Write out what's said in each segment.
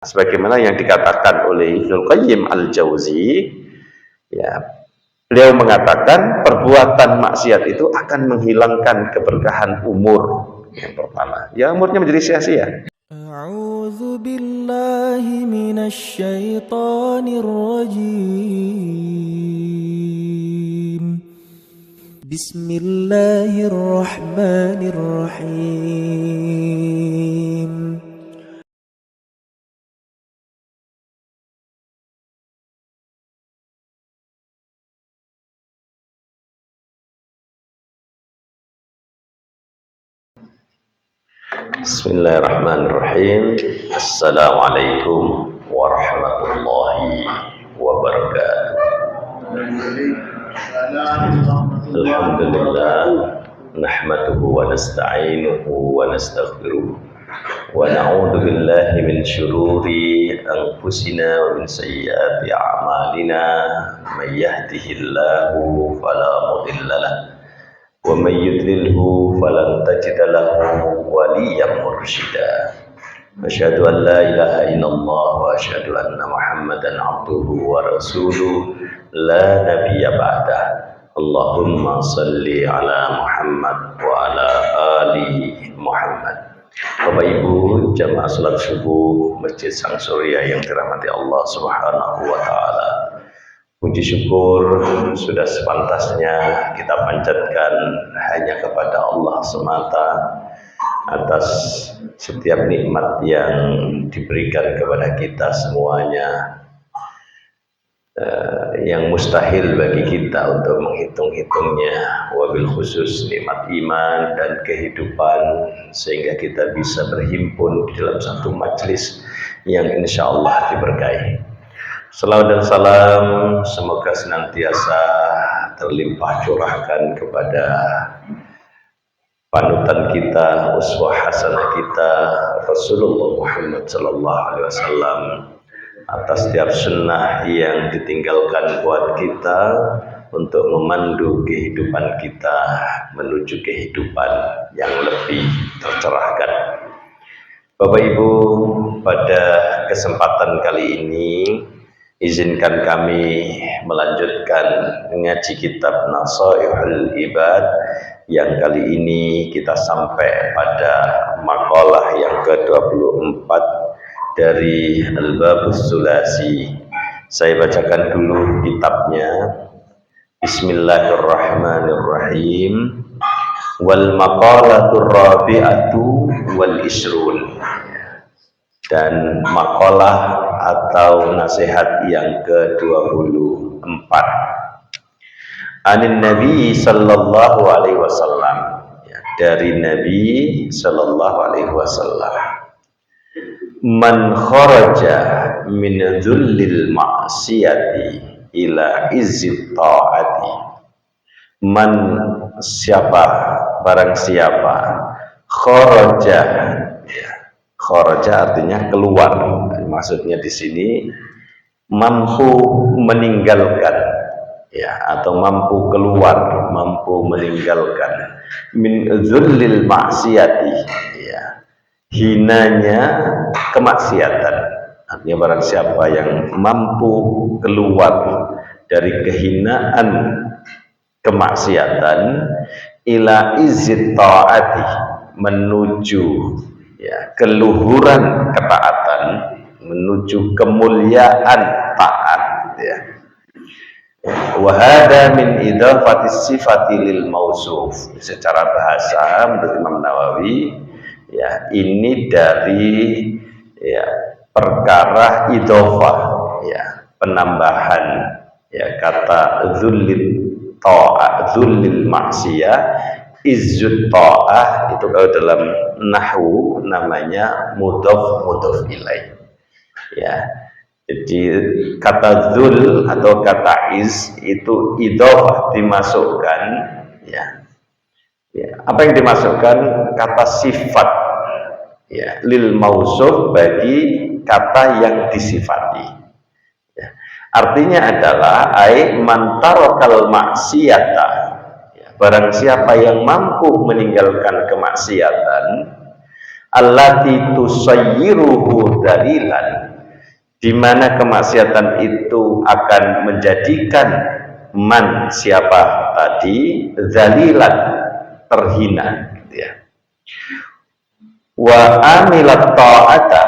sebagaimana yang dikatakan oleh Ibnul Qayyim Al-Jauzi, ya, beliau mengatakan perbuatan maksiat itu akan menghilangkan keberkahan umur. Yang pertama, ya umurnya menjadi sia-sia. A'udzu billahi minasy syaithanir rajim. Bismillahirrahmanirrahim. Bismillahirrahmanirrahim. Assalamualaikum warahmatullahi wabarakatuh. Alhamdulillah, nahmaduhu wa nasta'inuhu wa nastaghfiruh wa na'udzu billahi min syururi anfusina wa min sayyiati a'malina. May yahdihillahu fala mudilla lahu wa may yudlilhu falan tajida lahu waliyyan mursyida. Asyhadu an la ilaha illallah wa asyhadu anna Muhammadan abduhu wa rasuluh la nabiyya ba'dah. Allahumma salli ala Muhammad wa ala ali Muhammad. Bapak Ibu jamaah salat subuh Masjid Sang Surya yang dirahmati Allah Subhanahu wa taala. Puji syukur sudah sepantasnya kita panjatkan hanya kepada Allah semata atas setiap nikmat yang diberikan kepada kita semuanya, yang mustahil bagi kita untuk menghitung-hitungnya, wabil khusus nikmat iman dan kehidupan, sehingga kita bisa berhimpun di dalam satu majelis yang insya Allah diberkahi. Salawat dan salam semoga senantiasa terlimpah curahkan kepada panutan kita, uswah hasanah kita, Rasulullah Muhammad sallallahu alaihi wasallam, atas setiap sunnah yang ditinggalkan buat kita untuk memandu kehidupan kita menuju kehidupan yang lebih tercerahkan. Bapak Ibu, pada kesempatan kali ini izinkan kami melanjutkan mengaji kitab Nasaihul Ibad yang kali ini kita sampai pada makalah yang ke-24 dari Al-Babus Sulasi. Saya bacakan dulu kitabnya. Bismillahirrahmanirrahim. Wal maqalatur rabi'atu wal isrun. Dan makalah atau nasihat yang ke-24. Anin Nabi sallallahu alaihi wasallam, ya, dari Nabi sallallahu alaihi wasallam. Man kharaja min dhullil ma'siyati ila izzit ta'ati. Man siapa, barang siapa, kharaja, ya, kharaja artinya keluar. Maksudnya di sini mampu meninggalkan, ya, atau mampu keluar, mampu meninggalkan min dhullil ma'siyati, ya, hinanya kemaksiatan. Artinya barang siapa yang mampu keluar dari kehinaan kemaksiatan ila izzit ta'ati, menuju, ya, keluhuran ketaatan, menuju kemuliaan taat, ya. Wa hada min idafatis sifati lil mausuf. Secara bahasa menurut Imam Nawawi, ya, ini dari, ya, perkara idhofah, ya, penambahan, ya, kata dzullit ta'ah, dzulil maksiyah, izzut ta'ah, itu kalau dalam nahwu namanya mudhof ilaih, ya. Jadi kata dzul atau kata iz itu idhofah, dimasukkan, ya. Ya, apa yang dimasukkan? Kata sifat, ya, lil mausuf, bagi kata yang disifati, ya. Artinya adalah ai man tarakal maksiyata, ya, barang siapa yang mampu meninggalkan kemaksiatan, allati tusayyiruhu dalilan, di mana kemaksiatan itu akan menjadikan siapa tadi zalilan, terhina, gitu ya. Wa amilat ta'ata,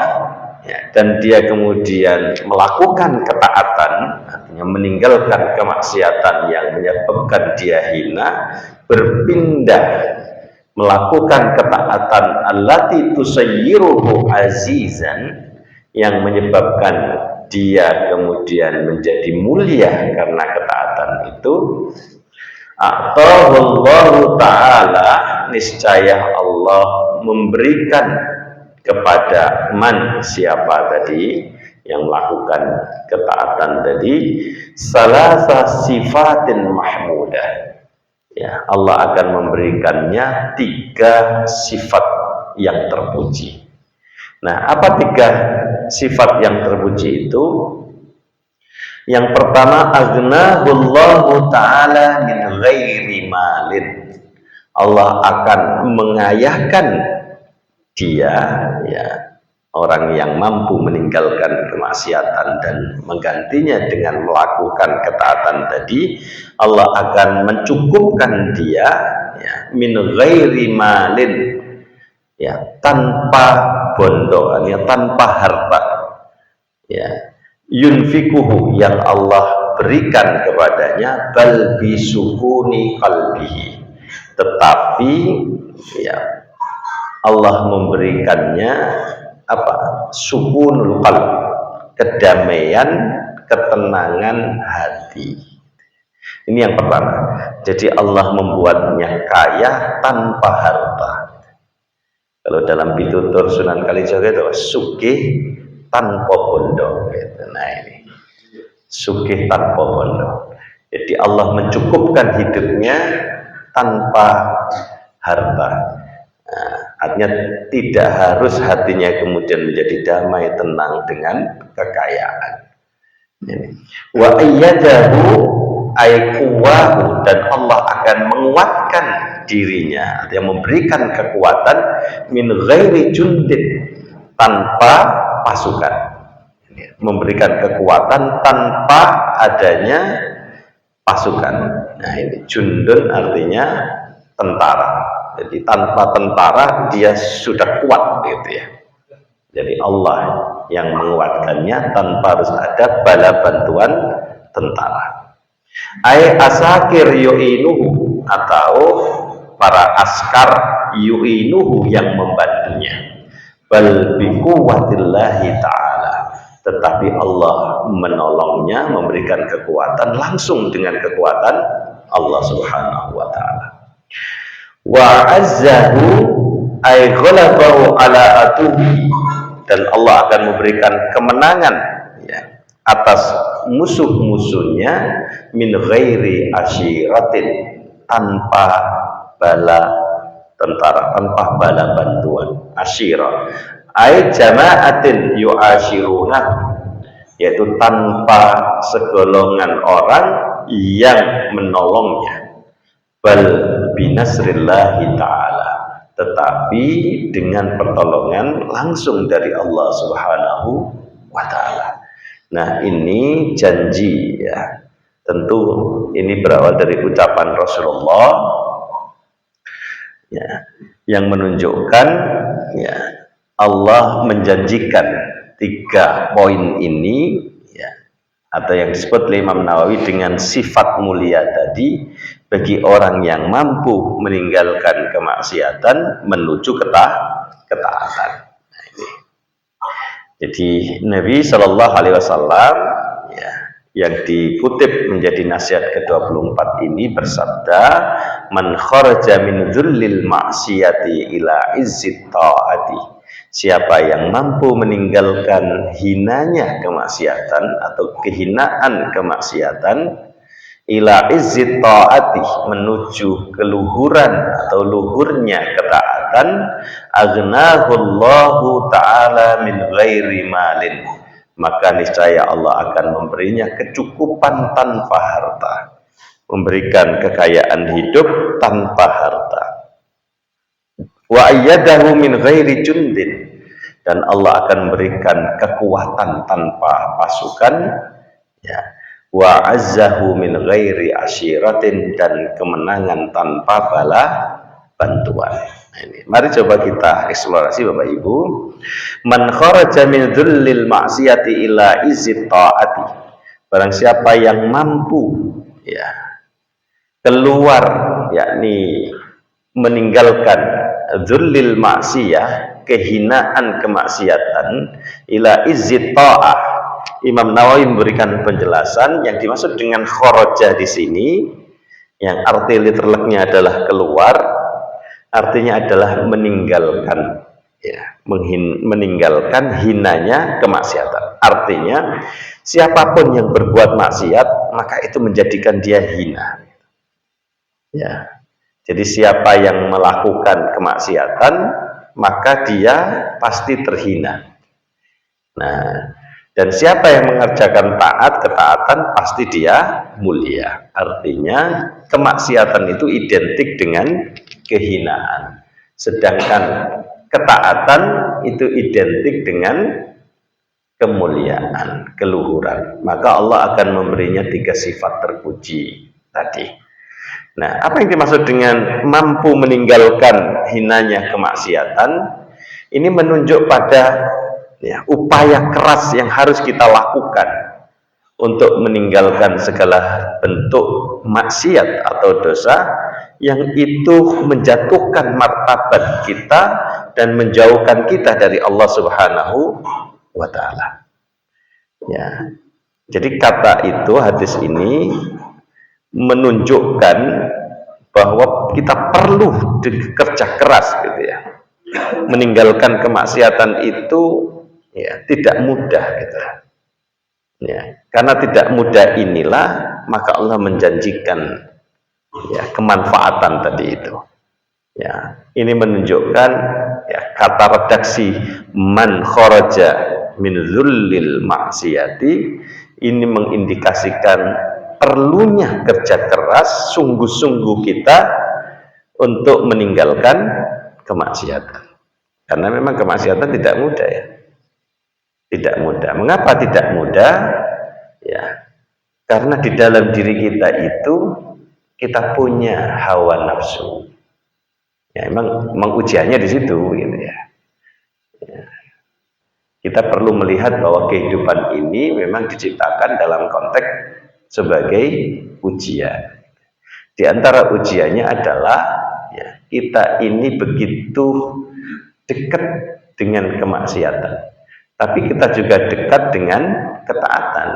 ya, dan dia kemudian melakukan ketaatan, artinya meninggalkan kemaksiatan yang menyebabkan dia hina, berpindah melakukan ketaatan allati tusayyiruhu azizan, yang menyebabkan dia kemudian menjadi mulia karena ketaatan itu. Atahullahu ta'ala, niscaya Allah memberikan kepada siapa tadi yang melakukan ketaatan tadi, salasa sifatin mahmudah, ya, Allah akan memberikannya 3 sifat yang terpuji. Nah, apa 3 sifat yang terpuji itu? Yang pertama, aghnahullahu ta'ala min ghairi malin. Allah akan mengayahkan dia, ya, orang yang mampu meninggalkan kemaksiatan dan menggantinya dengan melakukan ketaatan tadi, Allah akan mencukupkan dia, ya, min ghairi malin, ya, tanpa bondo, ya, tanpa harta, ya, yunfikuhu, yang Allah berikan kepadanya, bal bisukuni qalbihi, tetapi, ya, Allah memberikannya sukunul qalb, kedamaian, ketenangan hati. Ini yang pertama. Jadi Allah membuatnya kaya tanpa harta. Kalau dalam pitutur Sunan Kalijaga itu sugih tanpa bondo. Nah, ini sugih tanpa bondo. Jadi Allah mencukupkan hidupnya tanpa harta. Nah, artinya tidak harus hatinya kemudian menjadi damai, tenang dengan kekayaan. Wa ayyadahu ay quwwahu, dan Allah akan menguatkan dirinya, artinya memberikan kekuatan, min ghairi jundin, tanpa pasukan, memberikan kekuatan tanpa adanya pasukan. Nah, ini jundun artinya tentara. Jadi tanpa tentara dia sudah kuat, gitu ya. Jadi Allah yang menguatkannya tanpa harus ada bala bantuan tentara. Ai asakir yu'inuhu, atau para askar yu'inuhu, yang membantunya. Bal bi quwwatillahi ta'ala, tetapi Allah menolongnya, memberikan kekuatan langsung dengan kekuatan Allah Subhanahu wa taala. Wa azzahu ay ghalabahu ala atuhi, dan Allah akan memberikan kemenangan, ya, atas musuh-musuhnya, min ghairi asyiratin, tanpa bala tentara, tanpa bala bantuan. Asyirah ay jama'atin yu'ashiruna, yaitu tanpa segolongan orang yang menolongnya. Bal binasrillahi ta'ala, tetapi dengan pertolongan langsung dari Allah Subhanahu wa ta'ala. Nah, ini janji, ya, tentu ini berawal dari ucapan Rasulullah, ya, yang menunjukkan, ya, Allah menjanjikan 3 poin ini, ya, atau yang disebut oleh Imam Nawawi dengan sifat mulia tadi, bagi orang yang mampu meninggalkan kemaksiatan menuju ketaatan. Nah, ini. Jadi Nabi Shallallahu Alaihi Wasallam, ya, yang dikutip menjadi nasihat ke-24 ini bersabda, man kharaja min dhullil ma'siyati ila izzit ta'ati, siapa yang mampu meninggalkan hinanya kemaksiatan atau kehinaan kemaksiatan, ila izzit ta'ati, menuju keluhuran atau luhurnya ketaatan, aghnahullahu ta'ala min ghairi malin, maka niscaya Allah akan memberinya kecukupan tanpa harta, memberikan kekayaan hidup tanpa harta. Wa ayyadahu min ghairi jundin, dan Allah akan memberikan kekuatan tanpa pasukan, ya, wa azzahu min ghairi asyiratin, dan kemenangan tanpa bala bantuan. Nah, ini mari coba kita eksplorasi Bapak Ibu. Man kharaja min dhullil ma'siyati ila izzit ta'ati, barang siapa yang mampu, ya, keluar, yakni meninggalkan dhullil ma'siyah, kehinaan kemaksiatan, ila izzit ta'ah. Imam Nawawi memberikan penjelasan yang dimaksud dengan kharaja di sini, yang arti literalnya adalah keluar, artinya adalah meninggalkan, ya, meninggalkan hinanya kemaksiatan. Artinya siapapun yang berbuat maksiat maka itu menjadikan dia hina, ya. Jadi siapa yang melakukan kemaksiatan maka dia pasti terhina. Nah, dan siapa yang mengerjakan taat, ketaatan, pasti dia mulia. Artinya kemaksiatan itu identik dengan kehinaan, sedangkan ketaatan itu identik dengan kemuliaan, keluhuran. Maka Allah akan memberinya 3 sifat terpuji tadi. Nah, apa yang dimaksud dengan mampu meninggalkan hinanya kemaksiatan? Ini menunjuk pada, ya, upaya keras yang harus kita lakukan untuk meninggalkan segala bentuk maksiat atau dosa yang itu menjatuhkan martabat kita dan menjauhkan kita dari Allah Subhanahu wa Ta'ala. Ya. Jadi kata itu, hadis ini menunjukkan bahwa kita perlu kerja keras, gitu ya. Meninggalkan kemaksiatan itu, ya, tidak mudah, gitu. Ya, karena tidak mudah inilah maka Allah menjanjikan, ya, kemanfaatan tadi itu. Ya, ini menunjukkan, ya, kata redaksi man kharaja min dhullil ma'siyati ini mengindikasikan perlunya kerja keras, sungguh-sungguh kita untuk meninggalkan kemaksiatan. Karena memang kemaksiatan tidak mudah, ya. Tidak mudah. Mengapa tidak mudah? Ya, karena di dalam diri kita itu kita punya hawa nafsu. Ya, memang ujiannya di situ, gitu ya. Ya. Kita perlu melihat bahwa kehidupan ini memang diciptakan dalam konteks sebagai ujian. Di antara ujiannya adalah, ya, kita ini begitu dekat dengan kemaksiatan, tapi kita juga dekat dengan ketaatan.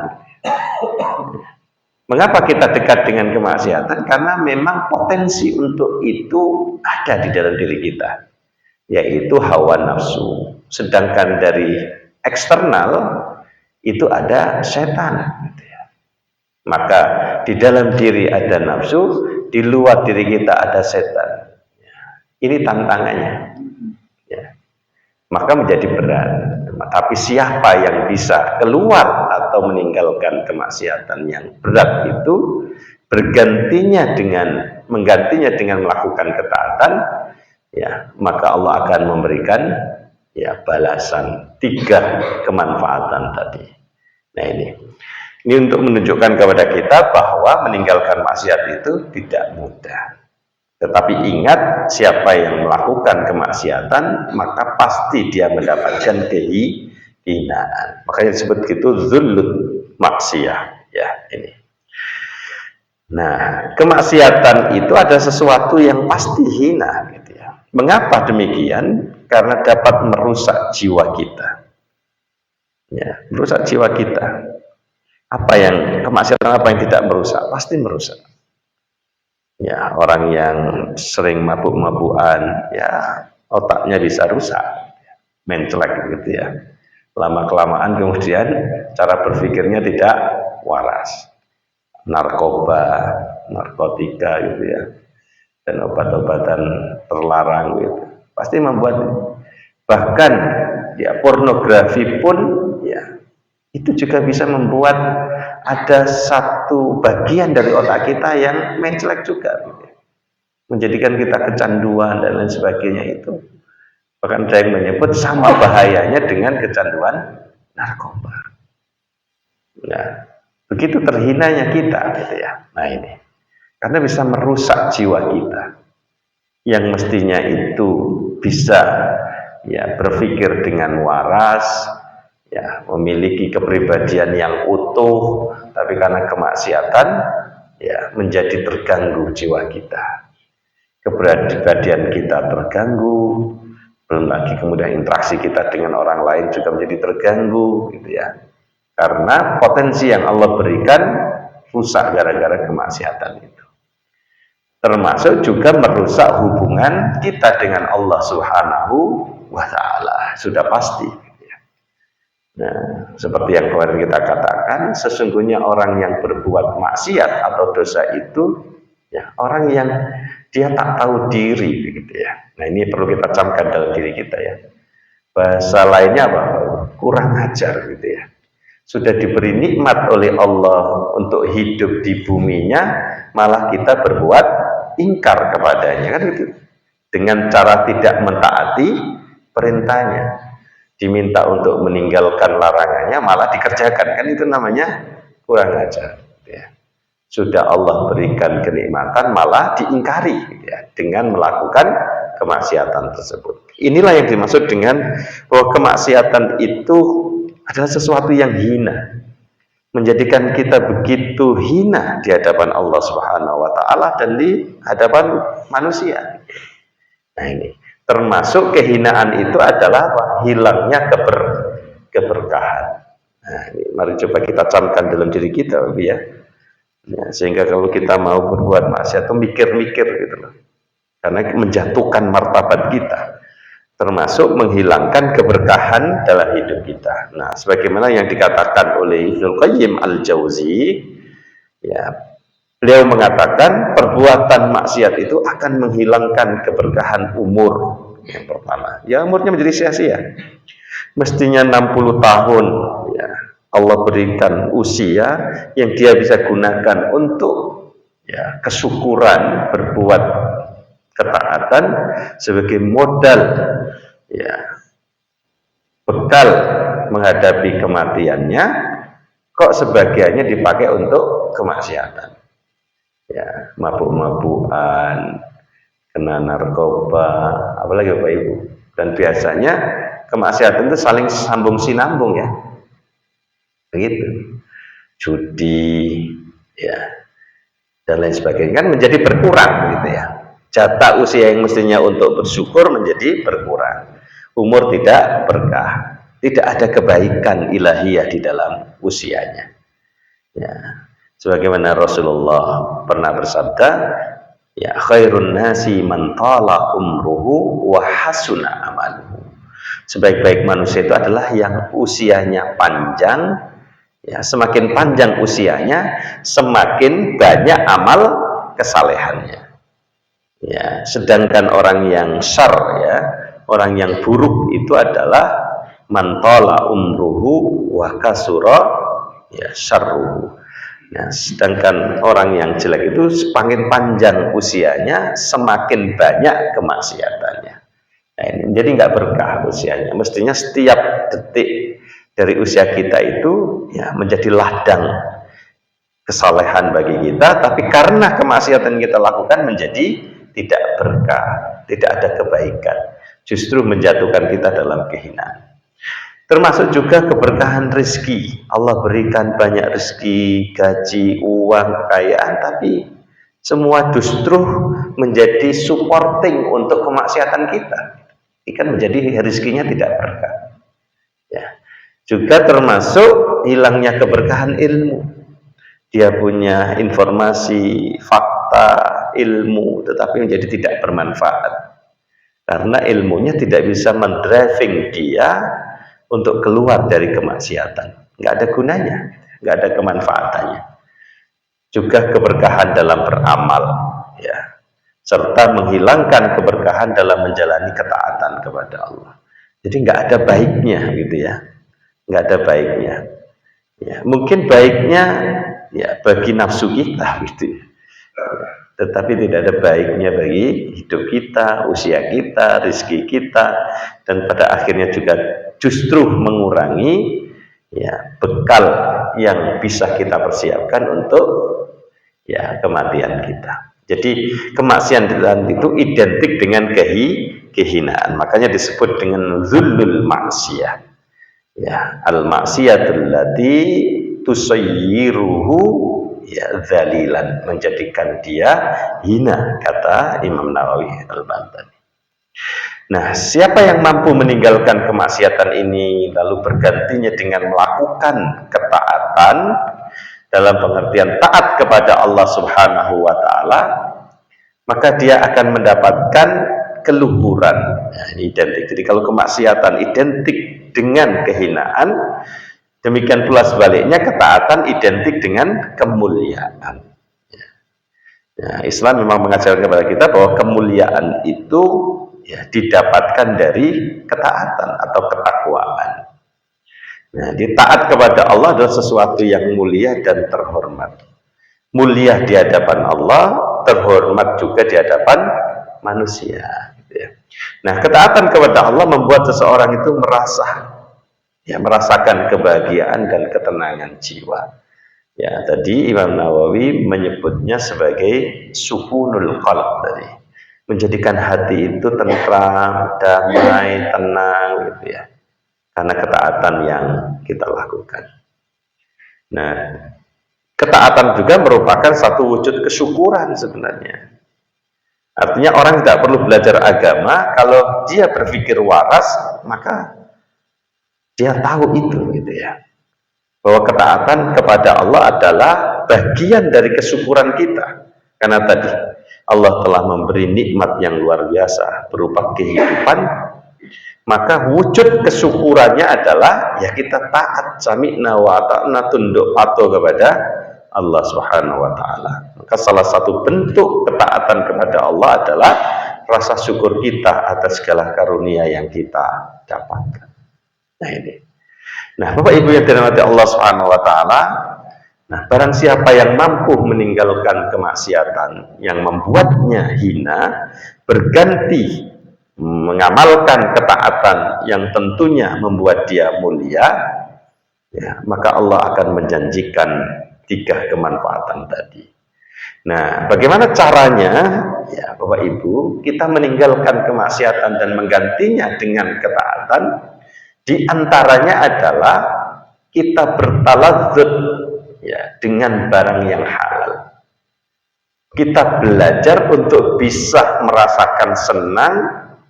Mengapa kita dekat dengan kemaksiatan? Karena memang potensi untuk itu ada di dalam diri kita, yaitu hawa nafsu. Sedangkan dari eksternal itu ada setan, gitu ya. Maka di dalam diri ada nafsu, di luar diri kita ada setan. Ini tantangannya, ya. Maka menjadi berat. Tapi siapa yang bisa keluar atau meninggalkan kemaksiatan yang berat itu, menggantinya dengan melakukan ketaatan, ya, maka Allah akan memberikan, ya, balasan 3 kemanfaatan tadi. Nah, ini untuk menunjukkan kepada kita bahwa meninggalkan maksiat itu tidak mudah. Tetapi ingat, siapa yang melakukan kemaksiatan maka pasti dia mendapatkan kehinaan. Makanya disebut gitu dzullut maksiyah, ya, ini. Nah, kemaksiatan itu ada sesuatu yang pasti hina, gitu ya. Mengapa demikian? Karena dapat merusak jiwa kita. Ya, merusak jiwa kita. Kemaksiatan apa yang tidak merusak? Pasti merusak. Ya, orang yang sering mabuk-mabukan, ya, otaknya bisa rusak, mencelek, gitu ya. Lama-kelamaan kemudian cara berpikirnya tidak waras. Narkoba, narkotika, gitu ya, dan obat-obatan terlarang, gitu, pasti membuat. Bahkan, ya, pornografi pun, ya, itu juga bisa membuat ada satu bagian dari otak kita yang mencelek juga, gitu, menjadikan kita kecanduan dan lain sebagainya itu. Bahkan ada yang menyebut sama bahayanya dengan kecanduan narkoba. Nah, begitu terhinanya kita gitu ya. Nah ini, karena bisa merusak jiwa kita yang mestinya itu bisa ya berpikir dengan waras, ya memiliki kepribadian yang utuh, tapi karena kemaksiatan ya menjadi terganggu jiwa kita, kepribadian kita terganggu, belum lagi kemudian interaksi kita dengan orang lain juga menjadi terganggu gitu ya, karena potensi yang Allah berikan rusak gara-gara kemaksiatan itu. Termasuk juga merusak hubungan kita dengan Allah Subhanahu wa Ta'ala, sudah pasti. Nah, seperti yang kemarin kita katakan, sesungguhnya orang yang berbuat maksiat atau dosa itu ya orang yang dia tak tahu diri gitu ya. Nah, ini perlu kita camkan dalam diri kita ya. Bahasa lainnya apa? Kurang ajar gitu ya. Sudah diberi nikmat oleh Allah untuk hidup di buminya, malah kita berbuat ingkar kepadanya kan gitu. Dengan cara tidak mentaati perintahnya, diminta untuk meninggalkan larangannya malah dikerjakan, kan itu namanya kurang ajar ya. Sudah Allah berikan kenikmatan malah diingkari ya, dengan melakukan kemaksiatan tersebut. Inilah yang dimaksud dengan bahwa kemaksiatan itu adalah sesuatu yang hina, menjadikan kita begitu hina di hadapan Allah Subhanahu wa Ta'ala dan di hadapan manusia. Nah ini termasuk kehinaan itu adalah apa? Hilangnya keberkahan. Nah, ini mari coba kita camkan dalam diri kita ya. Ya, sehingga kalau kita mau berbuat maksiat itu mikir-mikir gitu loh. Karena menjatuhkan martabat kita, termasuk menghilangkan keberkahan dalam hidup kita. Nah, sebagaimana yang dikatakan oleh Ibnu Qayyim Al-Jauzi, ya, beliau mengatakan perbuatan maksiat itu akan menghilangkan keberkahan umur. Yang pertama, ya umurnya menjadi sia-sia. Mestinya 60 tahun ya, Allah berikan usia yang dia bisa gunakan untuk ya kesyukuran, berbuat ketaatan sebagai modal ya bekal menghadapi kematiannya, kok sebagiannya dipakai untuk kemaksiatan ya, mabuk-mabukan, kena narkoba, apalagi Bapak Ibu. Dan biasanya kemaksiatan itu saling sambung sinambung ya, begitu, judi ya dan lain sebagainya, kan menjadi berkurang gitu ya. Jatah usia yang mestinya untuk bersyukur menjadi berkurang, umur tidak berkah, tidak ada kebaikan ilahiyah di dalam usianya ya. Sebagaimana Rasulullah pernah bersabda, ya khairun nasi man tala umruhu wa hasuna amaluhu. Sebaik-baik manusia itu adalah yang usianya panjang ya, semakin panjang usianya semakin banyak amal kesalehannya ya. Sedangkan orang yang syar ya, orang yang buruk itu adalah man tala umruhu wa kasura ya syarruhu. Nah, sedangkan orang yang jelek itu semakin panjang usianya semakin banyak kemaksiatannya. Nah, ini jadi nggak berkah usianya. Mestinya setiap detik dari usia kita itu ya menjadi ladang kesalehan bagi kita, tapi karena kemaksiatan kita lakukan menjadi tidak berkah, tidak ada kebaikan, justru menjatuhkan kita dalam kehinaan. Termasuk juga keberkahan rezeki. Allah berikan banyak rezeki, gaji, uang, kekayaan, tapi semua justru menjadi supporting untuk kemaksiatan kita. Ini kan menjadi rezekinya tidak berkah. Ya. Juga termasuk hilangnya keberkahan ilmu. Dia punya informasi, fakta, ilmu, tetapi menjadi tidak bermanfaat. Karena ilmunya tidak bisa mendriving dia untuk keluar dari kemaksiatan, nggak ada gunanya, nggak ada kemanfaatannya. Juga keberkahan dalam beramal, ya, serta menghilangkan keberkahan dalam menjalani ketaatan kepada Allah. Jadi nggak ada baiknya, gitu ya, nggak ada baiknya. Ya, mungkin baiknya ya bagi nafsu kita, gitu. tetapi tidak ada baiknya bagi hidup kita, usia kita, rezeki kita, dan pada akhirnya juga justru mengurangi ya bekal yang bisa kita persiapkan untuk ya kematian kita. Jadi kemaksiatan itu identik dengan kehinaan, makanya disebut dengan zullul maksiyah. Ya, al maksiyatul lati tusayyiruhu ya dzalilan, menjadikan dia hina, kata Imam Nawawi Al-Bantani. Nah, siapa yang mampu meninggalkan kemaksiatan ini lalu bergantinya dengan melakukan ketaatan dalam pengertian taat kepada Allah Subhanahu wa taala, maka dia akan mendapatkan keluhuran. Nah, ini identik. Jadi kalau kemaksiatan identik dengan kehinaan, demikian pula sebaliknya ketaatan identik dengan kemuliaan. Ya, Islam memang mengajarkan kepada kita bahwa kemuliaan itu ya didapatkan dari ketaatan atau ketakwaan. Nah, taat kepada Allah adalah sesuatu yang mulia dan terhormat. Mulia di hadapan Allah, terhormat juga di hadapan manusia. Nah, ketaatan kepada Allah membuat seseorang itu merasakan kebahagiaan dan ketenangan jiwa. Ya, tadi Imam Nawawi menyebutnya sebagai sukunul qalb tadi. Menjadikan hati itu tentram, damai, tenang gitu ya. Karena ketaatan yang kita lakukan. Nah, ketaatan juga merupakan satu wujud kesyukuran sebenarnya. Artinya orang tidak perlu belajar agama, kalau dia berpikir waras, maka dia tahu itu gitu ya. Bahwa ketaatan kepada Allah adalah bagian dari kesyukuran kita. Karena tadi Allah telah memberi nikmat yang luar biasa berupa kehidupan, maka wujud kesyukurannya adalah ya kita taat, sami'na wa ta'na, tunduk patuh kepada Allah Subhanahu wa taala. Maka salah satu bentuk ketaatan kepada Allah adalah rasa syukur kita atas segala karunia yang kita dapatkan. Nah ini. Nah, Bapak Ibu yang dirahmati Allah Subhanahu wa taala, nah barang siapa yang mampu meninggalkan kemaksiatan yang membuatnya hina, berganti mengamalkan ketaatan yang tentunya membuat dia mulia, ya, maka Allah akan menjanjikan 3 kemanfaatan tadi. Nah, bagaimana caranya? Ya, Bapak Ibu, kita meninggalkan kemaksiatan dan menggantinya dengan ketaatan. Di antaranya adalah kita bertaladzud ya dengan barang yang halal. Kita belajar untuk bisa merasakan senang,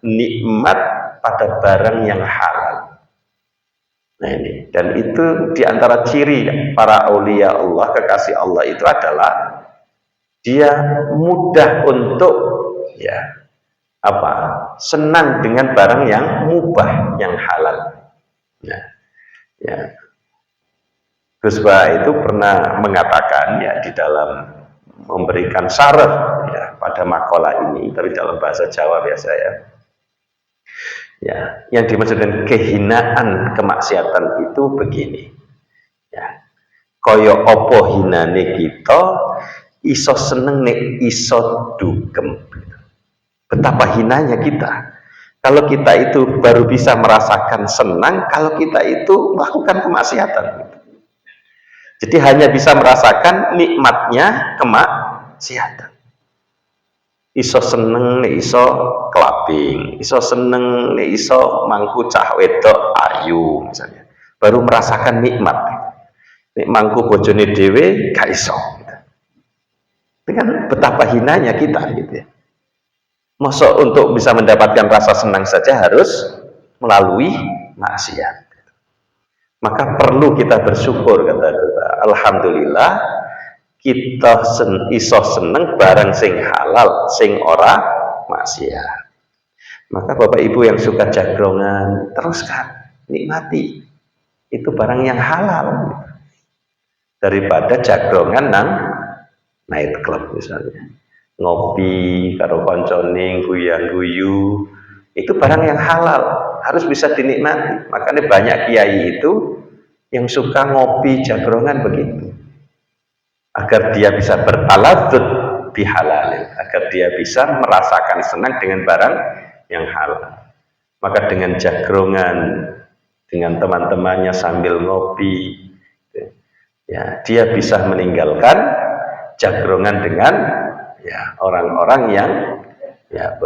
nikmat pada barang yang halal. Nah ini, dan itu diantara ciri para aulia Allah, kekasih Allah itu adalah dia mudah untuk senang dengan barang yang mubah, yang halal. Gus Bah itu pernah mengatakan ya di dalam memberikan syarah ya pada makalah ini, tapi dalam bahasa Jawa biasa ya. Ya, yang dimaksud dengan kehinaan kemaksiatan itu begini. Ya. Kaya apa hinane kita iso seneng nek iso dugem. Betapa hinanya kita. Kalau kita itu baru bisa merasakan senang kalau kita itu melakukan kemaksiatan. Jadi hanya bisa merasakan nikmatnya kemaksiatan. Iso seneng nek iso kelabing, iso seneng nek iso mangku cah wedok ayu misalnya. Baru merasakan nikmat. Nek mangku bojone dhewe gak iso. Dengan betapa hinanya kita gitu ya. Masa untuk bisa mendapatkan rasa senang saja harus melalui maksiat. Maka perlu kita bersyukur, kata kita. Alhamdulillah kita iso seneng barang sing halal, sing ora maksiat. Maka Bapak Ibu yang suka jagrongan, teruskan, nikmati. Itu barang yang halal. Daripada jagrongan nang night club misalnya. Ngopi karo koncone guyang-guyu, itu barang yang halal, harus bisa dinikmati. Makanya banyak kiai itu yang suka ngopi jagrongan begitu, agar dia bisa bertaladzud bihalalin, agar dia bisa merasakan senang dengan barang yang halal. Maka dengan jagrongan, dengan teman-temannya sambil ngopi, ya dia bisa meninggalkan jagrongan dengan ya orang-orang yang ya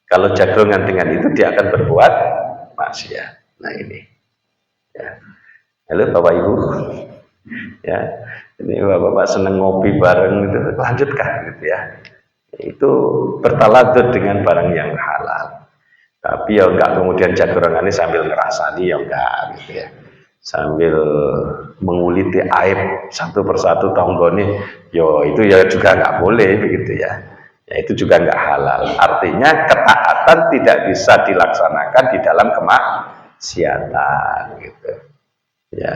kalau jagrongan dengan itu dia akan berbuat maksiat. Nah ini ya. Halo Bapak Ibu, ya ini Bapak seneng ngopi bareng gitu, lanjutkan gitu ya. Itu bertaladud dengan barang yang halal. Tapi ya enggak kemudian jagrongannya sambil ngerasani, ya enggak gitu ya. Sambil menguliti aib satu persatu tanggone, yo itu ya juga enggak boleh begitu ya. Ya itu juga enggak halal. Artinya ketaatan tidak bisa dilaksanakan di dalam kemaksiatan gitu. Ya.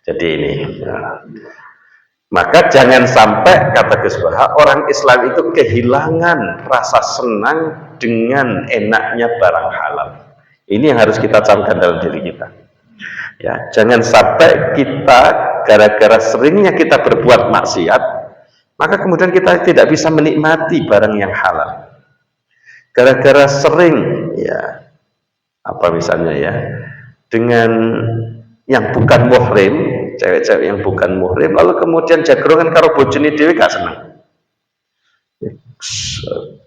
Jadi ini ya. Maka jangan sampai kata Gus Baha, orang Islam itu kehilangan rasa senang dengan enaknya barang halal. Ini yang harus kita camkan dalam diri kita. Ya, jangan sampai kita gara-gara seringnya kita berbuat maksiat, maka kemudian kita tidak bisa menikmati barang yang halal. Gara-gara sering ya apa misalnya ya, dengan yang bukan muhrim, cewek-cewek yang bukan muhrim, lalu kemudian jagrongan karo bojone dhewe gak seneng.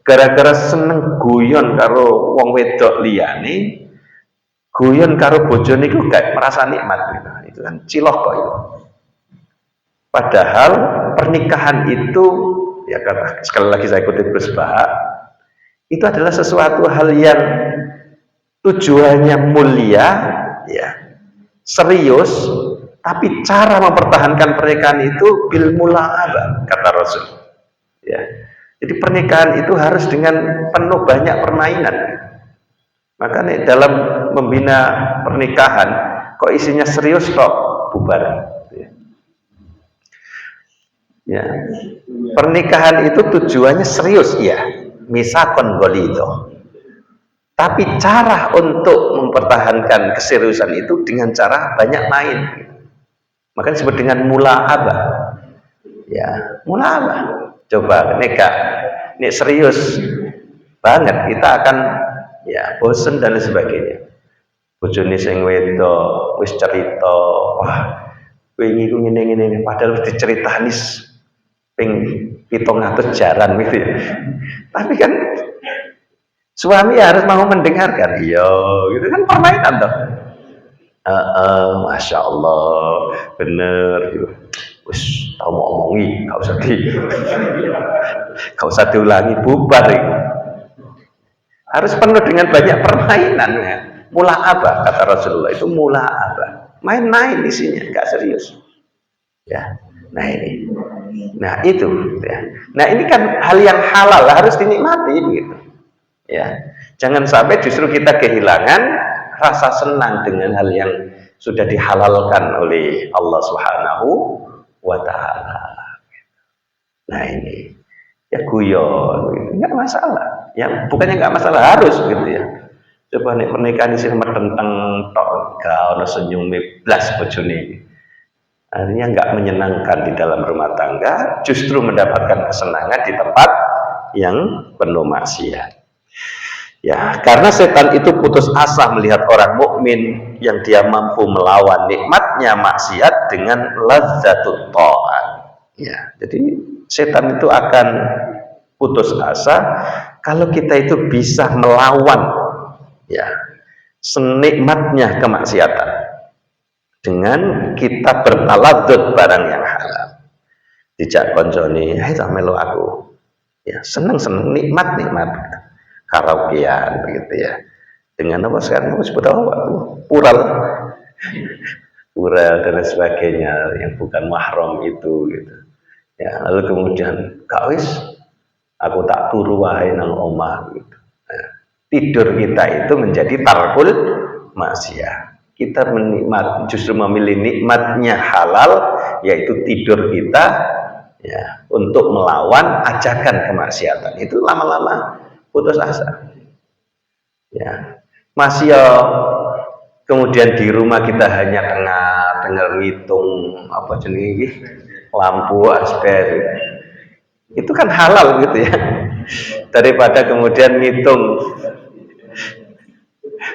Gara-gara seneng guyon karo wong wedok liyane, guyon karo bojone iku gak merasa nikmat gitu. Itu kan cilok kok itu. Padahal pernikahan itu ya kata sekali lagi saya kutip Gus Baha, itu adalah sesuatu hal yang tujuannya mulia ya, serius, tapi cara mempertahankan pernikahan itu bil mula'abah kata Rasul ya. Jadi pernikahan itu harus dengan penuh banyak permainan. Maka nih dalam membina pernikahan kok isinya serius kok bubar ya. Ya. Pernikahan itu tujuannya serius ya, misakon golito. Tapi cara untuk mempertahankan keseriusan itu dengan cara banyak main. Makanya disebut dengan mula'abah. Ya, mula'abah. Coba nikah, ini serius banget, kita akan ya bosen dan sebagainya. Bojone sing wedok wis cerita, wah, wingi ku ngene-ngene, padahal diceritani ping 700 jaran gitu ya. Tapi kan suami harus mau mendengarkan, iya, gitu kan permainan toh. Masya Allah, bener gitu. Wis tau mau omongi, gak usah diulangi, bubar itu. Harus penuh dengan banyak permainan ya. Mula'abah kata Rasulullah itu mula'abah. Main-main isinya, gak serius. Ya, nah ini, nah itu. Ya. Nah ini kan hal yang halal harus dinikmati begitu. Ya, jangan sampai justru kita kehilangan rasa senang dengan hal yang sudah dihalalkan oleh Allah Subhanahu wa ta'ala. Nah ini ya guyon, nggak masalah. Ya bukannya nggak masalah, harus gitu ya. Coba nih pernikahan sing metenteng tok gak ono senyume blas bojone. Artinya nggak menyenangkan di dalam rumah tangga, justru mendapatkan kesenangan di tempat yang penuh maksiat. Ya, karena setan itu putus asa melihat orang mukmin yang dia mampu melawan nikmatnya maksiat dengan lazzatut ta'at. Ya, jadi setan itu akan putus asa kalau kita itu bisa melawan ya senikmatnya kemaksiatan dengan kita bertaladzud barang yang halal. Dijak koncone, "Hai tak melu aku." Ya, seneng-seneng nikmat-nikmat. Karaokean begitu ya. Dengan apa sekarang sebut apa? Pural dan sebagainya yang bukan mahram itu gitu. Ya, lalu kemudian gak wis aku tak turu wae nang omah gitu. Nah, tidur kita itu menjadi tarkul maksiat. Kita menikmati, justru memilih nikmatnya halal, yaitu tidur kita ya untuk melawan ajakan kemaksiatan. Itu lama-lama putus asa. Ya, masih ya kemudian di rumah kita hanya dengar ngitung apa jenis lampu asper. Itu kan halal gitu ya. Daripada kemudian ngitung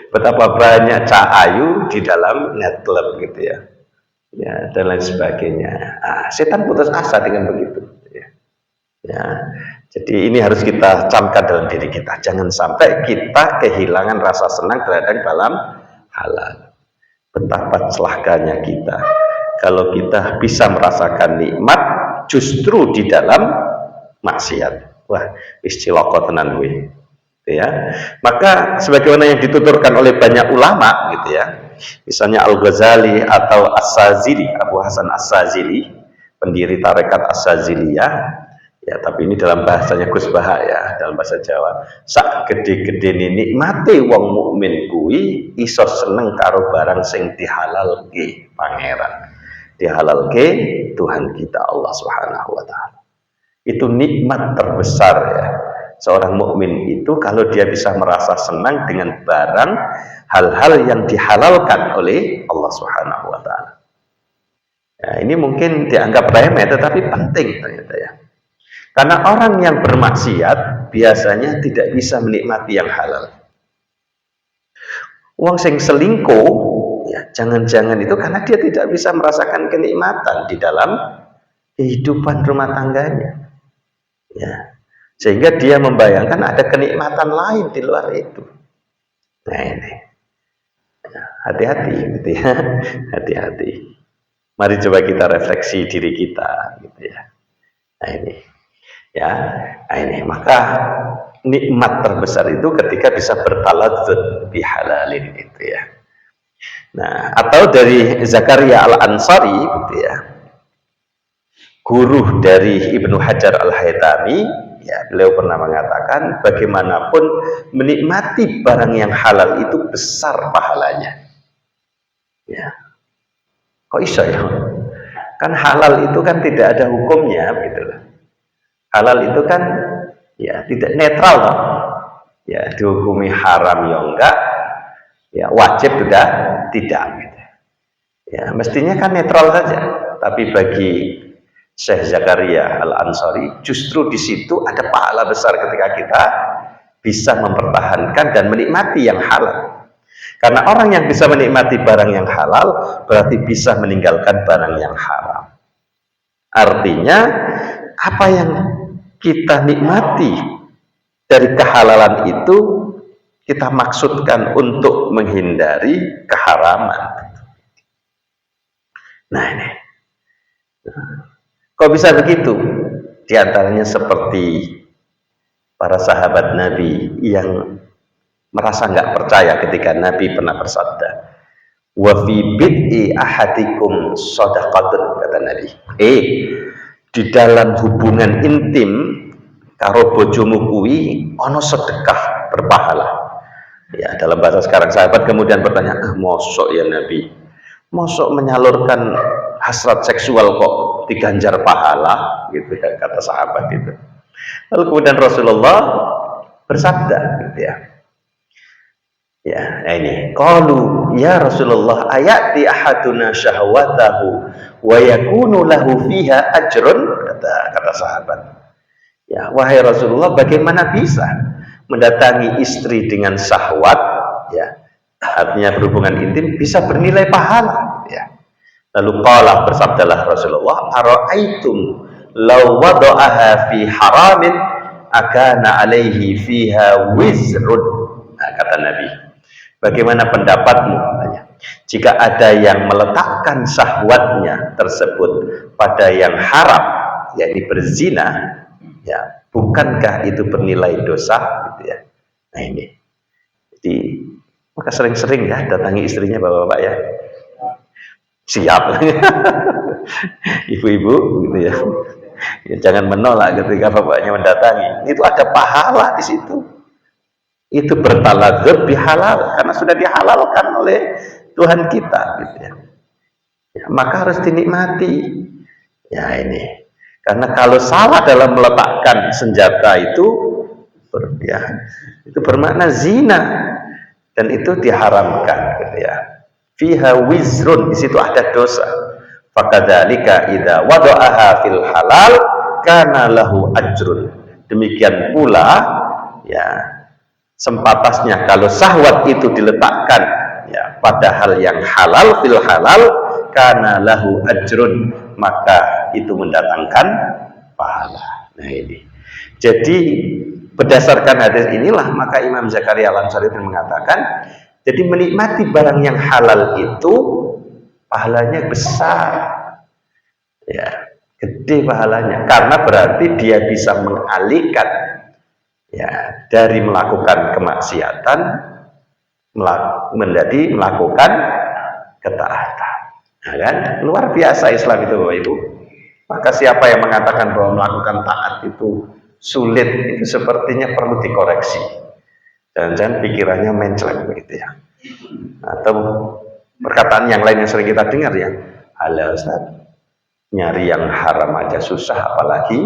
betapa banyak cahayu di dalam net club gitu ya. Ya, dan lain sebagainya. Setan putus asa dengan begitu. Ya, jadi ini harus kita camkan dalam diri kita. Jangan sampai kita kehilangan rasa senang terhadap dalam halal. Betapa celakanya kita kalau kita bisa merasakan nikmat justru di dalam maksiat. Wah, istiloko tenan gue. Ya, maka sebagaimana yang dituturkan oleh banyak ulama gitu ya, misalnya Al-Ghazali atau As-Sazili, Abu Hasan As-Sazili, pendiri tarekat As-Saziliyah, ya, tapi ini dalam bahasanya Gus Baha ya, dalam bahasa Jawa, sak gede-gede nikmate wong mukmin kuwi iso seneng karo barang sing dihalalke pangeran, dihalalke Tuhan kita Allah Subhanahu wa taala. Itu nikmat terbesar ya. Seorang mukmin itu kalau dia bisa merasa senang dengan barang hal-hal yang dihalalkan oleh Allah Subhanahu wa taala. Ya, ini mungkin dianggap remeh tetapi penting ternyata ya. Karena orang yang bermaksiat biasanya tidak bisa menikmati yang halal. Wong sing selingkuh, ya jangan-jangan itu karena dia tidak bisa merasakan kenikmatan di dalam kehidupan rumah tangganya. Ya. Sehingga dia membayangkan ada kenikmatan lain di luar itu. Nah ini, hati-hati gitu ya, hati-hati. Mari coba kita refleksi diri kita, gitu ya. Nah ini, ya, nah ini. Maka nikmat terbesar itu ketika bisa bertaladzud bihalalin itu ya. Nah, atau dari Zakaria Al-Ansari, gitu ya, guru dari Ibnu Hajar Al-Haytami. Ya, beliau pernah mengatakan bagaimanapun menikmati barang yang halal itu besar pahalanya. Ya. Kok iso ya? Kan halal itu kan tidak ada hukumnya gitu loh. Halal itu kan ya tidak netral loh. Ya, dihukumi haram ya enggak, ya wajib sudah tidak gitu. Ya, mestinya kan netral saja. Tapi bagi Syekh Zakaria Al-Ansari justru di situ ada pahala besar ketika kita bisa mempertahankan dan menikmati yang halal. Karena orang yang bisa menikmati barang yang halal berarti bisa meninggalkan barang yang haram. Artinya apa yang kita nikmati dari kehalalan itu kita maksudkan untuk menghindari keharaman. Nah ini. Kok bisa begitu? Di antaranya seperti para sahabat Nabi yang merasa nggak percaya ketika Nabi pernah bersabda, "Wa fi bid'i ahadikum shadaqatun," kata Nabi. Di dalam hubungan intim karo bojomu kuwi ana sedekah berpahala. Ya, dalam bahasa sekarang sahabat kemudian bertanya, "Mosok ya Nabi? Mosok menyalurkan hasrat seksual kok diganjar pahala?" Gitu ya, kata sahabat itu. Lalu kemudian Rasulullah bersabda gitu ya. Ya, ini qalu ya Rasulullah ayati ahaduna syahwatahu wa yakunu lahu fiha ajrun, kata sahabat. Ya, wahai Rasulullah, bagaimana bisa mendatangi istri dengan syahwat, ya, artinya berhubungan intim bisa bernilai pahala, ya. Lalu qala, bersabdalah Rasulullah, ara'aitum law wada'aha fi haramin akana alaihi fiha wizrun. Nah, kata Nabi, bagaimana pendapatmu jika ada yang meletakkan syahwatnya tersebut pada yang haram, yakni berzina, ya, bukankah itu bernilai dosa gitu ya. Nah ini, jadi maka sering-sering ya datangi istrinya bapak-bapak ya, siap ibu-ibu gitu ya. Ya, jangan menolak ketika bapaknya mendatangi, itu ada pahala di situ. Itu bertaladzud bihalal karena sudah dihalalkan oleh Tuhan kita gitu ya. Ya, maka harus dinikmati. Ya ini. Karena kalau salah dalam meletakkan senjata itu itu bermakna zina dan itu diharamkan gitu ya. Fiha wizrun, di situ ada dosa. Fakadzalika idza wada'aha fil halal kana lahu ajrun. Demikian pula ya sempatasnya kalau syahwat itu diletakkan ya pada hal yang halal, fil halal, kana lahu ajrun, maka itu mendatangkan pahala. Nah ini. Jadi berdasarkan hadis inilah maka Imam Zakaria Al-Ansari mengatakan, jadi menikmati barang yang halal itu pahalanya besar. Ya, gede pahalanya karena berarti dia bisa mengalihkan ya dari melakukan kemaksiatan menjadi melakukan ketaatan. Nah, kan luar biasa Islam itu Bapak Ibu. Maka siapa yang mengatakan bahwa melakukan taat itu sulit, itu sepertinya perlu dikoreksi. Jangan-jangan pikirannya menclek begitu ya. Atau perkataan yang lain yang sering kita dengar ya, halal Ustaz, nyari yang haram aja susah apalagi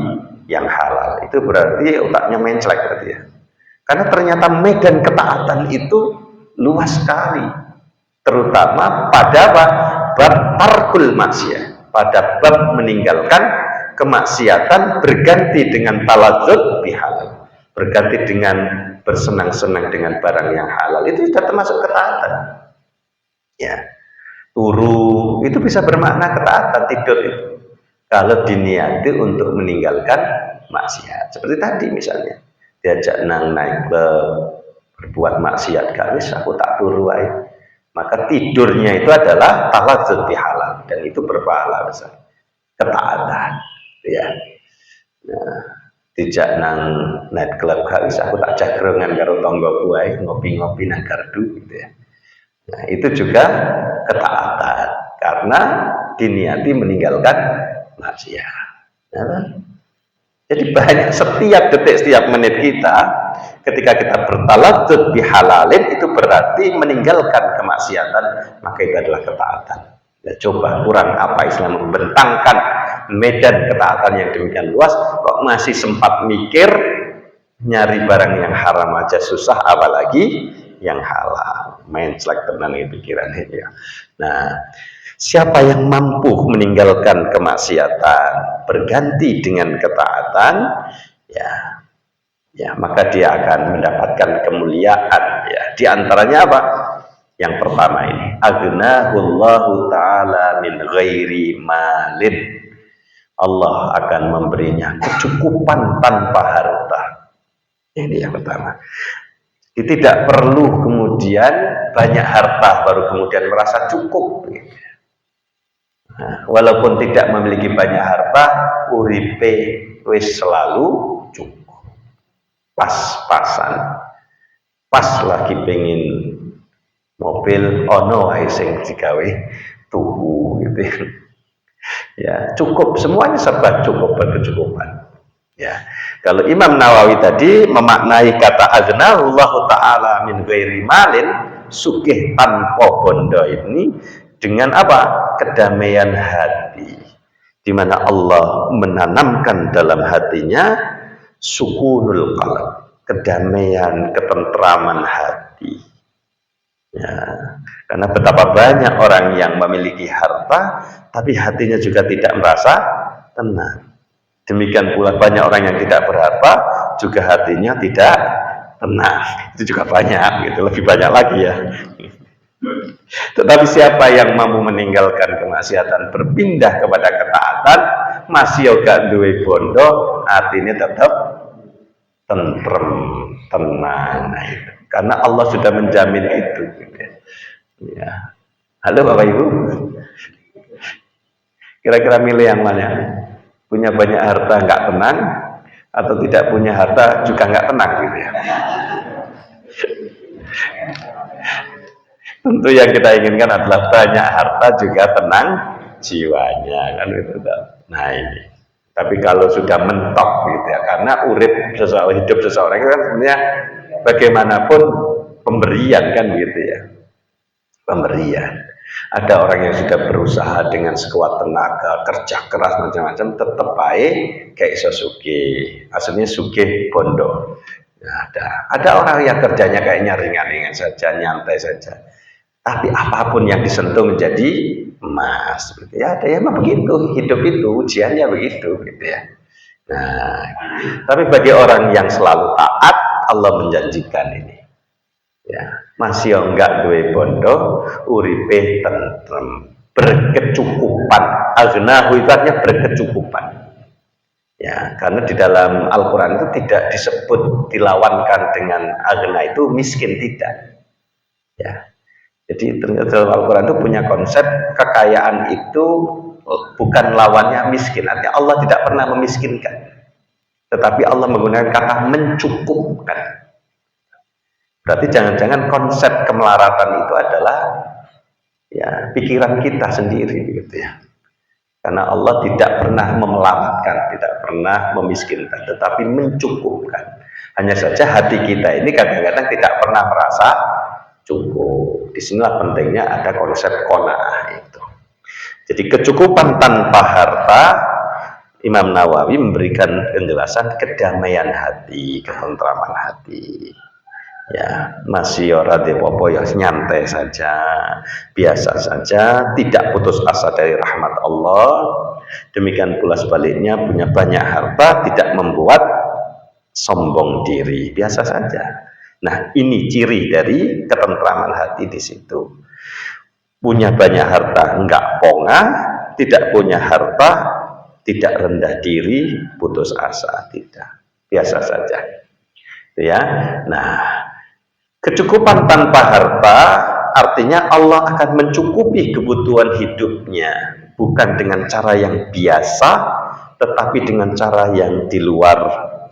yang halal. Itu berarti otaknya menclek berarti ya. Karena ternyata medan ketaatan itu luas sekali. Terutama pada apa? Bab tarkul maksiat, pada bab meninggalkan kemaksiatan berganti dengan taladzuz bihalal, berganti dengan bersenang-senang dengan barang yang halal, itu sudah termasuk ketaatan. Ya, turu itu bisa bermakna ketaatan, tidur itu kalau diniati untuk meninggalkan maksiat. Seperti tadi misalnya diajak naik berbuat maksiat, garis aku tak turu aja. Maka tidurnya itu adalah taladzuz bihalal dan itu berpahala besar, ketaatan ya. Nah, dijak nang night club garis aku tak jagrongan karo tanggoku ae ngopi-ngopi nang gardu gitu ya. Nah, itu juga ketaatan karena diniati meninggalkan maksiat. Nah, jadi banyak setiap detik, setiap menit kita ketika kita bertaladzuz bihalalin itu berarti meninggalkan kemaksiatan, maka itu adalah ketaatan. Ya, coba kurang apa Islam membentangkan medan ketaatan yang demikian luas, kok masih sempat mikir nyari barang yang haram aja susah, apalagi yang halal. Main selek tenan pikirannya ya. Nah, siapa yang mampu meninggalkan kemaksiatan berganti dengan ketaatan, ya maka dia akan mendapatkan kemuliaan ya. Di antaranya apa? Yang pertama ini, aghnahullahu ta'ala min ghairi malin. Allah akan memberinya kecukupan tanpa harta. Ini yang pertama. Jadi tidak perlu kemudian banyak harta baru kemudian merasa cukup. Nah, walaupun tidak memiliki banyak harta, uripe wis selalu cukup. Pas-pasan. Pas lagi pengen mobil ono ae sing digawe tuku gitu ya. Cukup, semuanya serba cukup, berkecukupan. Ya. Kalau Imam Nawawi tadi memaknai kata aghnahullahu ta'ala min ghairi malin, sugih tanpa bondo ini dengan apa? Kedamaian hati, di mana Allah menanamkan dalam hatinya sukunul qalb, kedamaian, ketentraman hati. Ya, karena betapa banyak orang yang memiliki harta tapi hatinya juga tidak merasa tenang. Demikian pula banyak orang yang tidak berharta juga hatinya tidak tenang. Itu juga banyak gitu, lebih banyak lagi ya. Tetapi siapa yang mampu meninggalkan kemaksiatan berpindah kepada ketaatan, masih yoga duwe bondo, hatinya tetap tentrem, tenang. Nah, itu. Karena Allah sudah menjamin itu. Ya. Halo Bapak Ibu, kira-kira milih yang mana? Punya banyak harta nggak tenang, atau tidak punya harta juga nggak tenang gitu ya? Tentu yang kita inginkan adalah banyak harta juga tenang jiwanya kan gitu. Nah ini. Tapi kalau sudah mentok gitu ya, karena urip seseorang, hidup seseorang itu kan sebenarnya bagaimanapun pemberian kan gitu ya. Pemberian. Ada orang yang sudah berusaha dengan sekuat tenaga, kerja keras macam-macam, tetap baik kayak iso sugih. Aslinya sugih bondo. Nah, ada orang yang kerjanya kayaknya ringan-ringan saja, nyantai saja. Tapi apapun yang disentuh menjadi emas. Gitu ya, ada yang begitu. Hidup itu ujiannya begitu, gitu ya. Nah, tapi bagi orang yang selalu taat, Allah menjanjikan ini. Ya, masih enggak duwe bondo, uripe tentrem, berkecukupan. Aghnahu itu artinya berkecukupan. Ya, karena di dalam Al-Qur'an itu tidak disebut dilawankan dengan aghna itu miskin, tidak. Ya. Jadi ternyata dalam Al-Qur'an itu punya konsep kekayaan itu bukan lawannya miskin. Artinya Allah tidak pernah memiskinkan. Tetapi Allah menggunakan kata mencukupkan. Berarti jangan-jangan konsep kemelaratan itu adalah ya pikiran kita sendiri begitu ya. Karena Allah tidak pernah memelamatkan, tidak pernah memiskinkan, tetapi mencukupkan. Hanya saja hati kita ini kadang-kadang tidak pernah merasa cukup. Disinilah pentingnya ada konsep qanaah itu. Jadi kecukupan tanpa harta, Imam Nawawi memberikan penjelasan kedamaian hati, ketentraman hati. Ya, masih ora depopo ya nyantai saja, biasa saja, tidak putus asa dari rahmat Allah. Demikian pula sebaliknya, punya banyak harta tidak membuat sombong diri, biasa saja. Nah, ini ciri dari ketentraman hati di situ. Punya banyak harta enggak pongah, tidak punya harta tidak rendah diri, putus asa, tidak, biasa saja. Ya, nah. Kecukupan tanpa harta artinya Allah akan mencukupi kebutuhan hidupnya, bukan dengan cara yang biasa, tetapi dengan cara yang di luar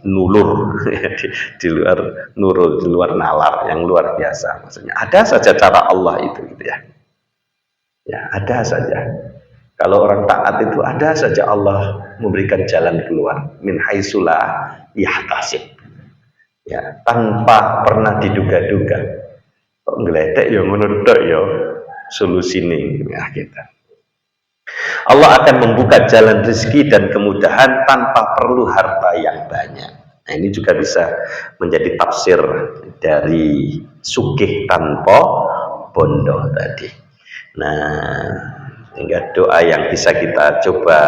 nulur, di luar nurul, di luar nalar, yang luar biasa. Maksudnya ada saja cara Allah itu, gitu ya. Ya, ada saja. Kalau orang taat itu ada saja Allah memberikan jalan keluar min haitsula yahtasib. Ya, tanpa pernah diduga-duga. Kok ngledek ya ngono tok ya solusine ya kita. Allah akan membuka jalan rezeki dan kemudahan tanpa perlu harta yang banyak. Nah, ini juga bisa menjadi tafsir dari sugih tanpa bondo tadi. Nah, hingga doa yang bisa kita coba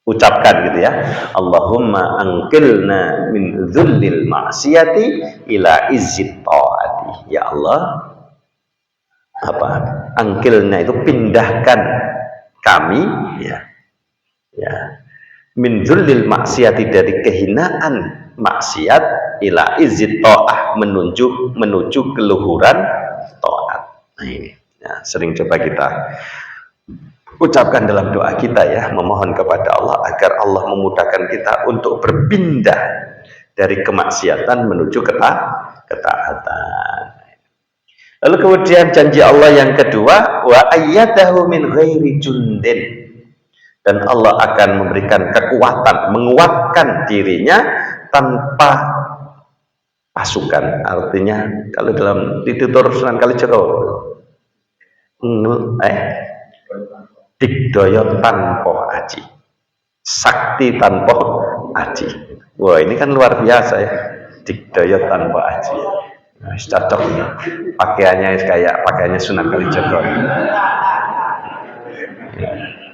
ucapkan gitu ya. Allahumma angkilna min dhullil ma'siyati ila izzit ta'ati. Ya Allah, apa? Angkilna itu pindahkan kami ya. Ya. Min dhullil ma'siyati, dari kehinaan maksiat, ila izzit ta'ah, menuju keluhuran taat. Nah, ini. Ya, sering coba kita ucapkan dalam doa kita ya, memohon kepada Allah agar Allah memudahkan kita untuk berpindah dari kemaksiatan menuju ketaatan. Lalu kemudian janji Allah yang kedua, wa ayyadahu min ghairi jundin, dan Allah akan memberikan kekuatan, menguatkan dirinya tanpa pasukan. Artinya kalau dalam ditutur Sunan Kalijaga digdaya tanpa aji, sakti tanpa aji. Wah, ini kan luar biasa ya, digdaya tanpa aji. Nah, cocok nih. Pakaiannya kayak pakaiannya Sunan Kalijaga.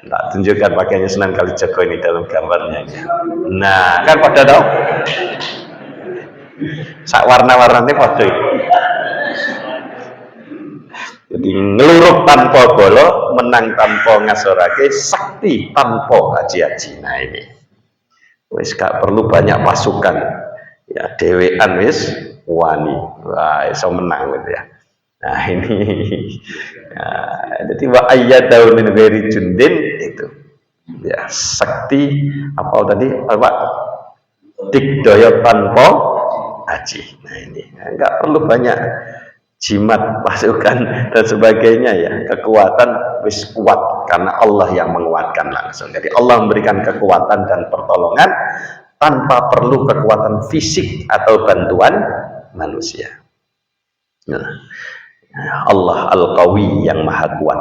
Tak tunjukkan pakaiannya Sunan Kalijaga ini dalam gambarnya. Nah, kan pada dong. Sak warna-warnanya pada itu. Jadi ngeluruk tanpa bolo, menang tanpa ngasorake, sakti tanpa aji-aji. Nah ini, wis gak perlu banyak pasukan, ya dewean wis wani, wah iso menang gitu ya. Nah ini, jadi wa ayyadahu min ghairi jundin itu, ya sakti apa tadi apa digdaya tanpa aji. Nah ini, nggak perlu banyak jimat, pasukan dan sebagainya ya, kekuatan wis kuat karena Allah yang menguatkan langsung. Jadi Allah memberikan kekuatan dan pertolongan tanpa perlu kekuatan fisik atau bantuan manusia. Nah, Allah Al-Qawi yang maha kuat.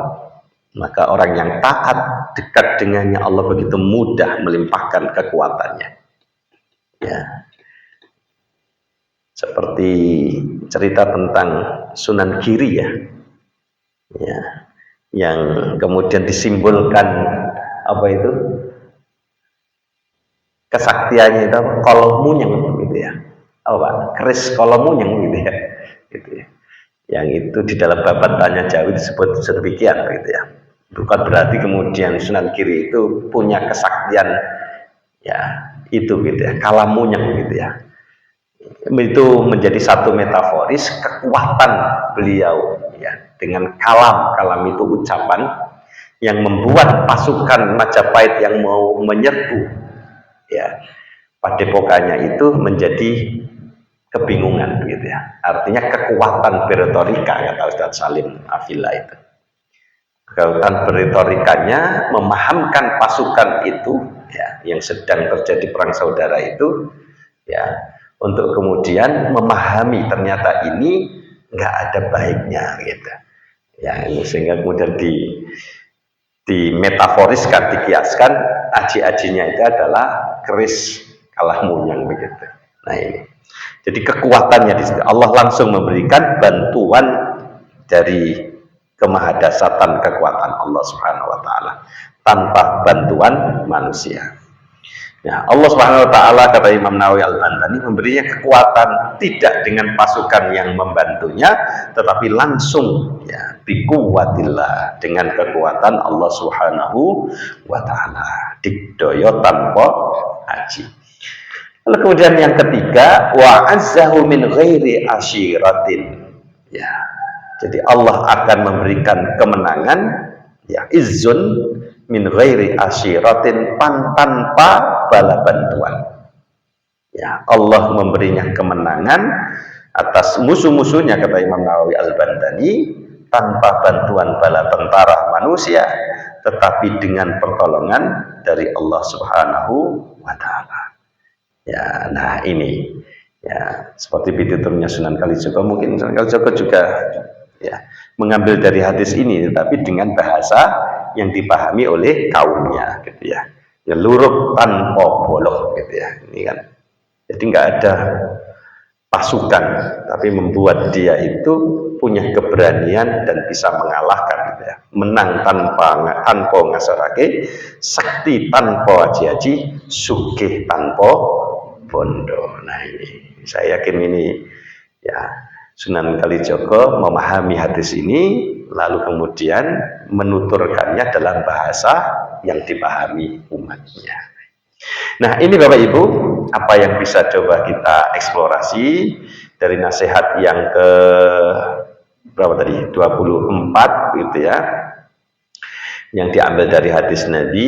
Maka orang yang taat dekat dengannya Allah begitu mudah melimpahkan kekuatannya. Ya. Seperti cerita tentang Sunan Giri ya, yang kemudian disimbolkan apa itu kesaktiannya itu apa? Kalau munyeng gitu ya. Apa? Keris kalau munyeng gitu ya. Gitu ya. Yang itu di dalam babat tanya Jawi disebut sedemikian gitu ya. Bukan berarti kemudian Sunan Giri itu punya kesaktian ya itu gitu ya, kalam munyeng gitu ya. Itu menjadi satu metaforis kekuatan beliau ya, dengan kalam itu ucapan yang membuat pasukan Majapahit yang mau menyerbu ya padepokannya itu menjadi kebingungan gitu ya. Artinya kekuatan berretorika kata Ustaz Salim Afila itu. Kekuatan berretorikanya memahamkan pasukan itu ya yang sedang terjadi perang saudara itu ya untuk kemudian memahami ternyata ini nggak ada baiknya gitu. Ya ini sehingga kemudian di metaforiskan, dikiaskan aji-ajinya itu adalah keris kalah munyang begitu. Nah ini. Jadi kekuatannya di situ Allah langsung memberikan bantuan dari kemahadasatan kekuatan Allah Subhanahu wa taala tanpa bantuan manusia. Ya, Allah Subhanahu wa taala kata Imam Nawawi Al-Bantani memberinya kekuatan tidak dengan pasukan yang membantunya tetapi langsung ya biquwatillah dengan kekuatan Allah Subhanahu wa taala digdoyo tanpa haji. Lalu kemudian yang ketiga wa azzahu min ghairi asyiratin. Ya. Jadi Allah akan memberikan kemenangan ya izzun min ghairi asyiratin tanpa bala bantuan. Ya, Allah memberinya kemenangan atas musuh-musuhnya kata Imam Nawawi Al-Bantani tanpa bantuan bala tentara manusia tetapi dengan pertolongan dari Allah Subhanahu wa taala. Ya, nah ini ya seperti pituturnya Sunan Kalijaga, mungkin Sunan Kalijaga juga ya mengambil dari hadis ini tetapi dengan bahasa yang dipahami oleh kaumnya gitu ya. Nyeluruk tanpa boloh gitu ya. Ini kan jadi nggak ada pasukan tapi membuat dia itu punya keberanian dan bisa mengalahkan gitu ya. Menang tanpa ngasarake, sakti tanpa aji-aji, sugih tanpa bondo. Nah ini saya yakin ini ya Sunan Kalijaga memahami hadis ini lalu kemudian menuturkannya dalam bahasa yang dipahami umatnya. Nah ini Bapak Ibu apa yang bisa coba kita eksplorasi dari nasihat yang ke berapa tadi 24 gitu ya yang diambil dari hadis Nabi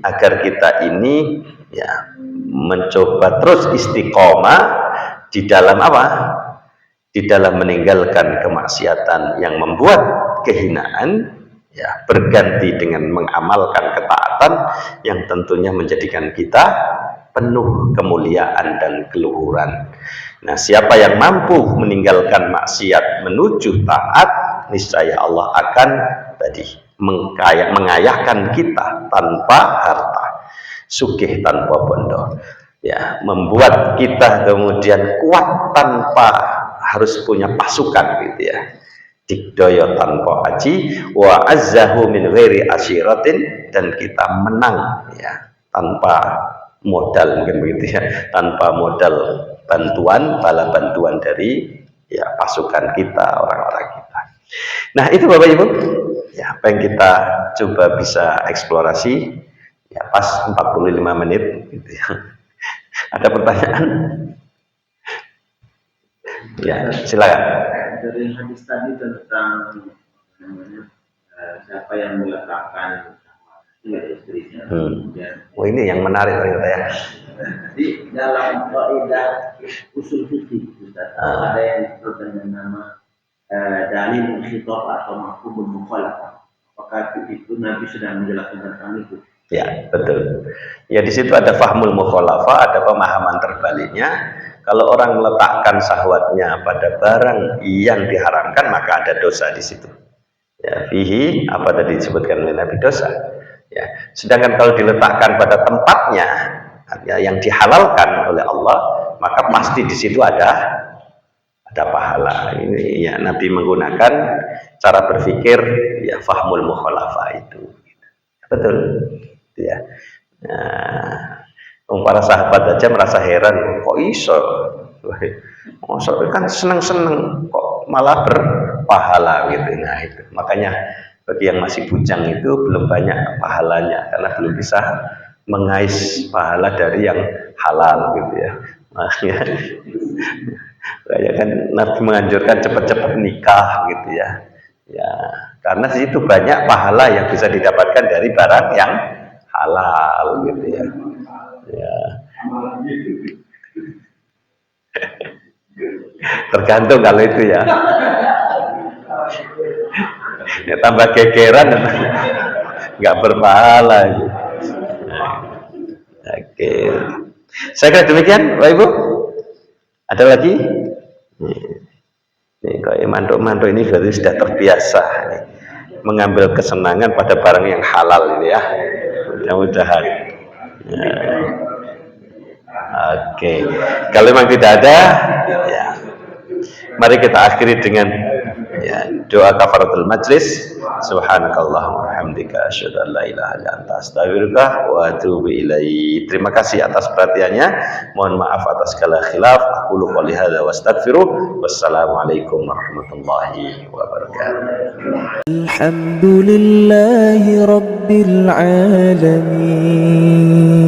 agar kita ini ya mencoba terus istiqomah di dalam apa? Di dalam meninggalkan kemaksiatan yang membuat kehinaan ya berganti dengan mengamalkan ketaatan yang tentunya menjadikan kita penuh kemuliaan dan keluhuran. Nah, siapa yang mampu meninggalkan maksiat menuju taat, niscaya Allah akan tadi mengayahkan kita tanpa harta, sugih tanpa bondo. Ya, membuat kita kemudian kuat tanpa harus punya pasukan gitu ya. Digdoyo tanpa aji wa azzahu min ghairi asyiratin dan kita menang ya tanpa modal mungkin begitu ya, tanpa modal bantuan bala bantuan dari ya pasukan kita, orang-orang kita. Nah, itu Bapak Ibu ya apa yang kita coba bisa eksplorasi ya pas 45 menit gitu ya. Ada pertanyaan? Ya, silakan. Dari hadis tadi tentang siapa yang meletakkan istrinya. Oh ini yang menarik ternyata ya. Di dalam kaidah usul fikih ada yang disebut dengan nama dalil khitab atau mafhumul mukhalafah. Apakah itu Nabi sudah menjelaskan tentang itu? Ya, betul. Ya di situ ada fahmul mukhalafah, ada pemahaman terbaliknya. Kalau orang meletakkan syahwatnya pada barang yang diharamkan, maka ada dosa di situ. Ya, fihi apa tadi disebutkan oleh Nabi dosa. Ya, sedangkan kalau diletakkan pada tempatnya ya, yang dihalalkan oleh Allah, maka pasti di situ ada pahala. Ini ya Nabi menggunakan cara berpikir ya fahmul mukhalafah itu. Betul. Ya. Nah, Para sahabat aja merasa heran, kok iso? Maksudnya kan seneng-seneng kok malah berpahala gitu. Nah itu makanya bagi yang masih bujang itu belum banyak pahalanya karena belum bisa mengais pahala dari yang halal gitu ya. Makanya kayak kan Nabi menganjurkan cepat-cepat nikah gitu ya. Ya, karena di situ banyak pahala yang bisa didapatkan dari barang yang halal gitu ya. Ya. Tergantung kalau itu ya. Ya tambah gegeran nggak berpahala gitu. Oke. Saya kira demikian, Bapak Ibu. Ada lagi? Nih, kalau mantuk-mantuk ini berarti sudah terbiasa nih, mengambil kesenangan pada barang yang halal ini ya. Mudah-mudahan. Ya. Oke. Kalau memang tidak ada, ya. Mari kita akhiri dengan ya, doa kafaratul majlis. Subhanakallahumma wa bihamdika asyhadu an la ilaha illa anta astaghfiruka wa atubu ilaik. Terima kasih atas perhatiannya. Mohon maaf atas segala khilaf. Aqulu qouli hadza wa astaghfiruh. Wassalamualaikum warahmatullahi wabarakatuh. Alhamdulillahi rabbil alamin.